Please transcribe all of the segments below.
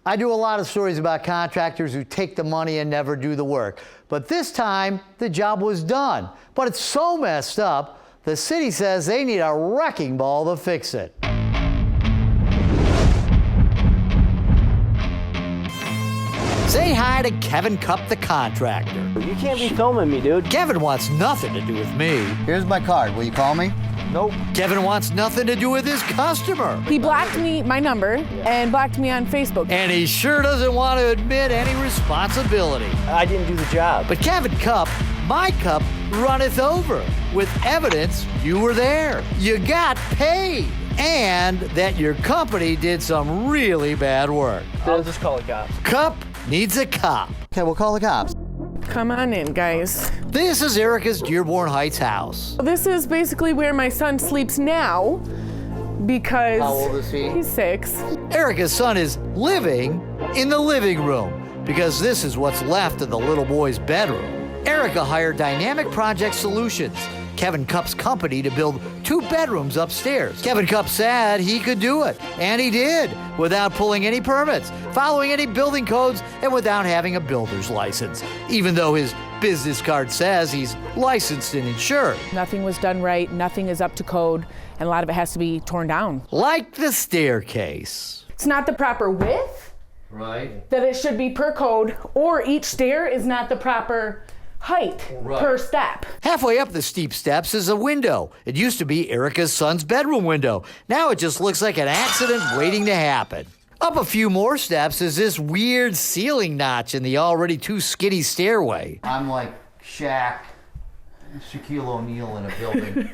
I do a lot of stories about contractors who take the money and never do the work. But this time, the job was done. But it's so messed up, the city says they need a wrecking ball to fix it. Say hi to Kevin Cupp, the contractor. You can't be filming me, dude. Kevin wants nothing to do with me. Here's my card. Will you call me? Nope. Kevin wants nothing to do with his customer. He blocked me, my number, and blocked me on Facebook. And he sure doesn't want to admit any responsibility. I didn't do the job. But Kevin Cupp, my cup runneth over with evidence you were there. You got paid. And that your company did some really bad work. I'll just call the cops. Cupp needs a cop. Okay, we'll call the cops. Come on in, guys. This is Erica's Dearborn Heights house. This is basically where my son sleeps now because How old is he? He's 6. Erica's son is living in the living room because this is what's left of the little boy's bedroom. Erica hired Dynamic Project Solutions, Kevin Cupp's company, to build 2 bedrooms upstairs. Kevin Cupp said he could do it, and he did, without pulling any permits, following any building codes, and without having a builder's license, even though his business card says he's licensed and insured. Nothing was done right, nothing is up to code, and a lot of it has to be torn down. Like the staircase. It's not the proper width Right. that it should be per code, or each stair is not the proper height per step. Halfway up the steep steps is a window. It used to be Erica's son's bedroom window. Now it just looks like an accident waiting to happen. Up a few more steps is this weird ceiling notch in the already too skinny stairway. I'm like Shaq, Shaquille O'Neal in a building.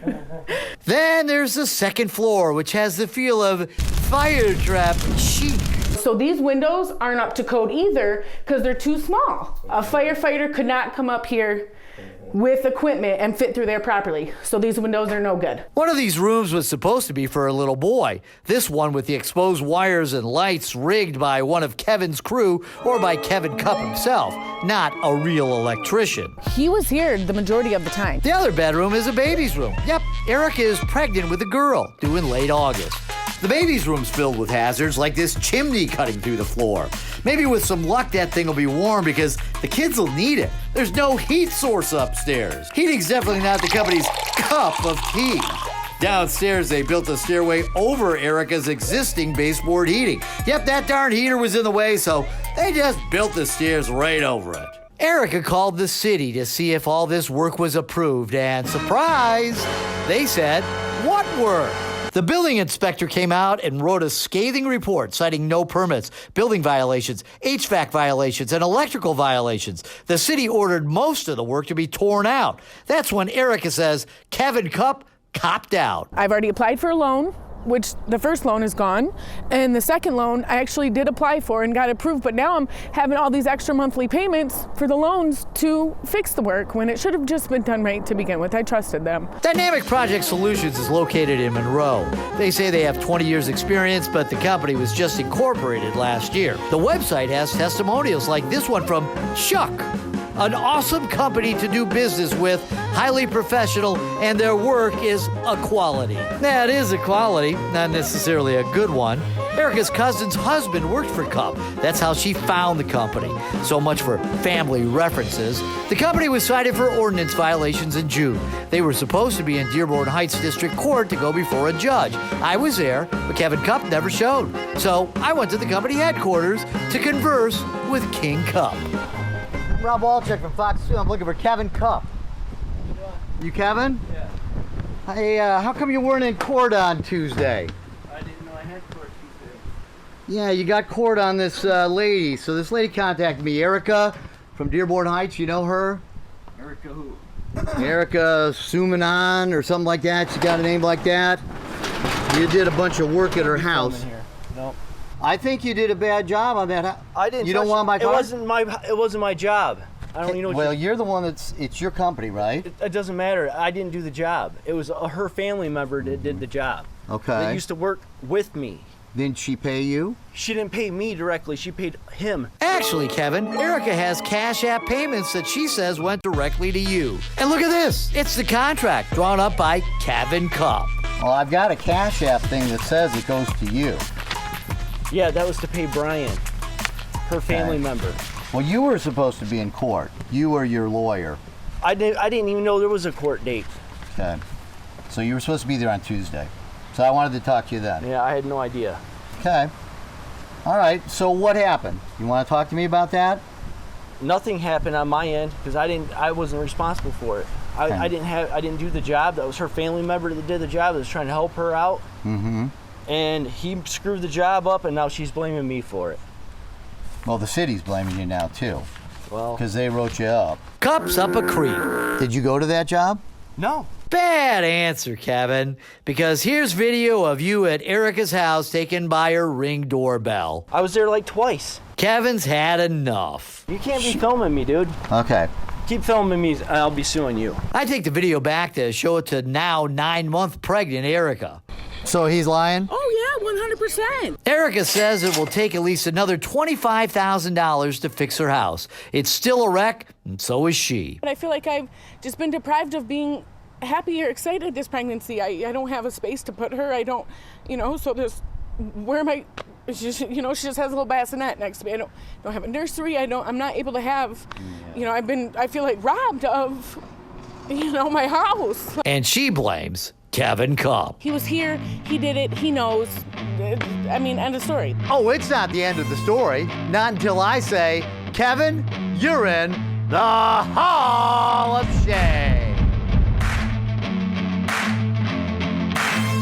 Then there's the second floor, which has the feel of fire trap chic. So these windows aren't up to code either because they're too small. A firefighter could not come up here with equipment and fit through there properly. So these windows are no good. One of these rooms was supposed to be for a little boy. This one with the exposed wires and lights rigged by one of Kevin's crew or by Kevin Cupp himself, not a real electrician. He was here the majority of the time. The other bedroom is a baby's room. Yep, Erica is pregnant with a girl, due in late August. The baby's room's filled with hazards like this chimney cutting through the floor. Maybe with some luck that thing will be warm because the kids will need it. There's no heat source upstairs. Heating's definitely not the company's cup of tea. Downstairs, they built a stairway over Erica's existing baseboard heating. Yep, that darn heater was in the way, so they just built the stairs right over it. Erica called the city to see if all this work was approved, and surprise, they said, what work? The building inspector came out and wrote a scathing report citing no permits, building violations, HVAC violations, and electrical violations. The city ordered most of the work to be torn out. That's when Erica says Kevin Cupp copped out. I've already applied for a loan, which the first loan is gone, and the second loan I actually did apply for and got approved, but now I'm having all these extra monthly payments for the loans to fix the work when it should have just been done right to begin with. I trusted them. Dynamic Project Solutions is located in Monroe. They say they have 20 years experience, but the company was just incorporated last year. The website has testimonials like this one from Chuck. An awesome company to do business with, highly professional, and their work is a quality. That is a quality, not necessarily a good one. Erica's cousin's husband worked for Cupp. That's how she found the company. So much for family references. The company was cited for ordinance violations in June. They were supposed to be in Dearborn Heights District Court to go before a judge. I was there, but Kevin Cupp never showed. So I went to the company headquarters to converse with King Cupp. Rob Wolchek from Fox 2. I'm looking for Kevin Cupp. You Kevin? Yeah. Hey, how come you weren't in court on Tuesday? I didn't know I had court Tuesday. Yeah, you got court on this lady. So this lady contacted me, Erica from Dearborn Heights. You know her? Erica who? Erica Sumanon or something like that. She got a name like that. You did a bunch of work at her house. Nope. I think you did a bad job on that. I didn't. You don't want my car? It wasn't my job. I don't even know. Well, you're the one it's your company, right? It doesn't matter. I didn't do the job. It was her family member that did the job. Okay. That used to work with me. Didn't she pay you? She didn't pay me directly. She paid him. Actually, Kevin, Erica has Cash App payments that she says went directly to you. And look at this. It's the contract drawn up by Kevin Cupp. Well, I've got a Cash App thing that says it goes to you. Yeah, that was to pay Brian. her family member. Well, you were supposed to be in court. You or your lawyer. I didn't even know there was a court date. Okay. So you were supposed to be there on Tuesday. So I wanted to talk to you then. Yeah, I had no idea. Okay. All right. So what happened? You want to talk to me about that? Nothing happened on my end because I wasn't responsible for it. Okay. I didn't do the job. That was her family member that did the job. That was trying to help her out. Mm-hmm. And he screwed the job up, and now she's blaming me for it. Well, the city's blaming you now too, Well, because they wrote you up. Cupp's up a creek. Did you go to that job? no. Bad answer, Kevin, because here's video of you at Erica's house taken by her Ring doorbell. I was there like twice. Kevin's had enough. You can't be filming me, dude. Okay. Keep filming me, and I'll be suing you. I take the video back to show it to now 9-month pregnant Erica. So he's lying? Oh, yeah, 100%. Erica says it will take at least another $25,000 to fix her house. It's still a wreck, and so is she. But I feel like I've just been deprived of being happy or excited this pregnancy. I don't have a space to put her. I don't, so there's, where am I? She just has a little bassinet next to me. I don't have a nursery. I'm not able to have, I feel like robbed of, my house. And she blames Kevin Cupp. He was here, he did it, he knows. End of story. Oh, it's not the end of the story. Not until I say, Kevin, you're in the Hall of Shame.